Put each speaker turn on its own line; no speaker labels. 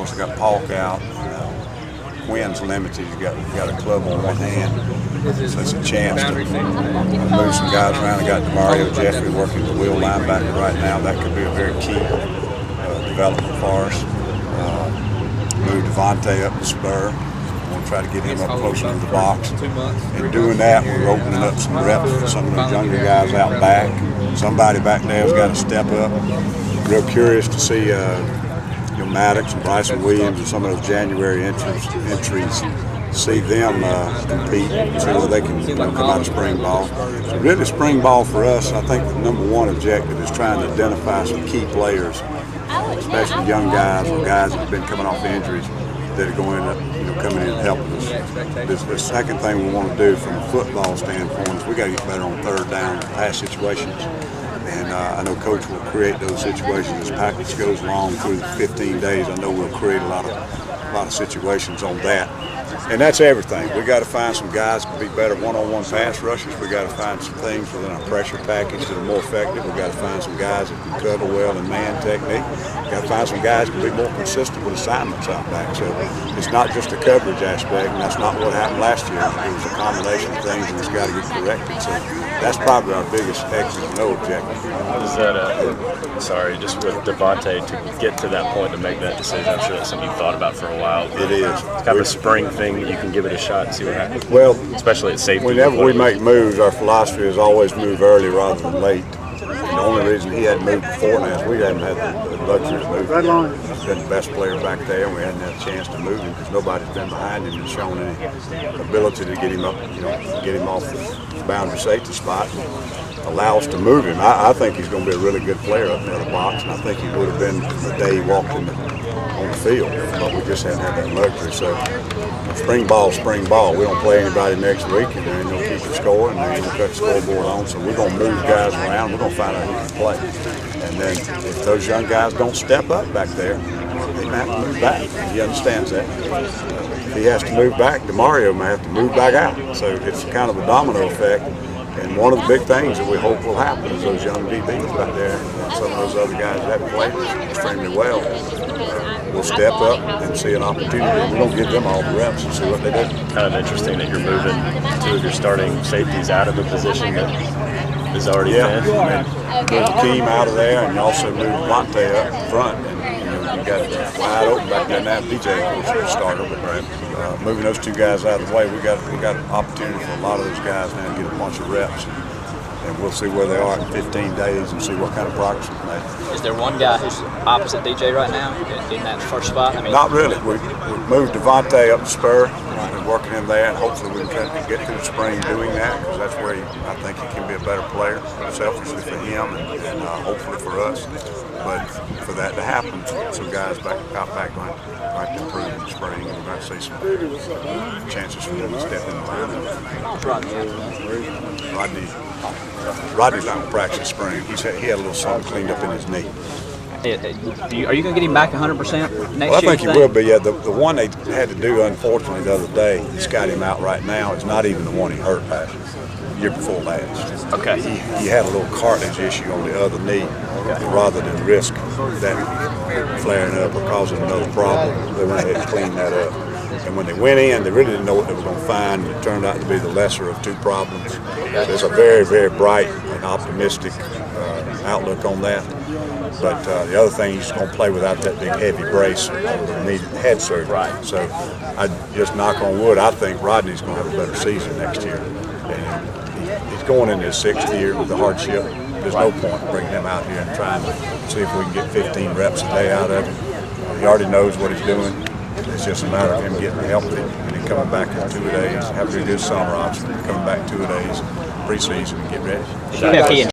course, I got Paulk out. Quinn's limited. You got a club on one hand, so it's a chance to move some guys around. I got Mario Jeffrey working the wheel linebacker right now. That could be a very key development for us. Move Devontae up the spur. We'll try to get him up closer to the box. And doing that, we're opening up some reps for some of those younger guys out back. Somebody back there's got to step up. Real curious to see Maddox and Bryson Williams and some of those January entries, see them compete and see whether they can come out of spring ball. So really spring ball for us, I think the number one objective is trying to identify some key players, especially young guys or guys that have been coming off injuries that are going to coming in and helping us. The second thing we want to do from a football standpoint is we got to get better on third down pass situations. And I know Coach will create those situations as practice goes along through the 15 days. I know we'll create a lot of situations on that. And that's everything. We got to find some guys to be better one-on-one pass rushers. We got to find some things within our pressure package that are more effective. We got to find some guys that can cover well in man technique. We got to find some guys that can be more consistent with assignments out back. So it's not just a coverage aspect, and that's not what happened last year. It was a combination of things, and it's got to get corrected. So that's probably our biggest exit and no objective.
Is that just with Devontae to get to that point to make that decision? I'm sure that's something you've thought about for a while.
It is.
It's kind of a spring thing that you can give it a shot and see what happens.
Well,
especially at safety.
Whenever we make moves, our philosophy is always move early rather than late. The only reason he hadn't moved before now is we haven't had the luxury to move him. He's been the best player back there, and we hadn't had a chance to move him because nobody's been behind him and shown any ability to get him up, get him off the boundary safety spot and allow us to move him. I think he's going to be a really good player up near the box, and I think he would have been the day he walked on the field, but we just haven't had that luxury. So spring ball. We don't play anybody next week, and then we'll keep the score, and then we'll cut the scoreboard on. So we're going to move guys around. We're going to find out who can play. And then if those young guys don't step up back there, they may have to move back. He understands that. If he has to move back, DeMario may have to move back out. So it's kind of a domino effect. And one of the big things that we hope will happen is those young DBs back there, and some of those other guys that haven't played extremely well, will step up and see an opportunity. We're going to give them all the reps and see what they do.
Kind of interesting that you're moving two of your starting safeties out of a position that is already thin.
Move the team out of there, and you also move Monte up front. And you got it wide open back there now. DJ, of course, is a starter, but moving those two guys out of the way, we got an opportunity for a lot of those guys now to get a bunch of reps. And we'll see where they are in 15 days and see what kind of progress we've made.
Is there one guy who's opposite DJ right now in that first spot?
Not really. We moved Devontae up the spur. We're working him there, and hopefully we can get through the spring doing that, because that's where I think he can be a better player, selfishly for him and hopefully for us. But for that to happen, some guys out back going to improve in the spring, and we're going to see some chances for them to step in the line. Rodney's not going to practice spring. He had a little something cleaned up in his knee.
Are you going to get him back 100% next year?
Well, I think he will be. Yeah, the one they had to do, unfortunately, the other day, he's got him out right now. It's not even the one he hurt last year before last.
Okay.
He had a little cartilage issue on the other knee. Rather than risk that flaring up or causing another problem, they went ahead and cleaned that up. And when they went in, they really didn't know what they were going to find. It turned out to be the lesser of two problems. So it's a very, very bright and optimistic outlook on that. But the other thing, he's going to play without that big heavy brace that needed head surgery.
Right.
So I just knock on wood, I think Rodney's going to have a better season next year. And he's going into his 6th year with the hardship. There's no point in bringing him out here and trying to see if we can get 15 reps a day out of him. He already knows what he's doing. It's just a matter of him getting healthy and then coming back in 2 days, having a good summer, obviously, coming back 2 days, preseason, and get ready.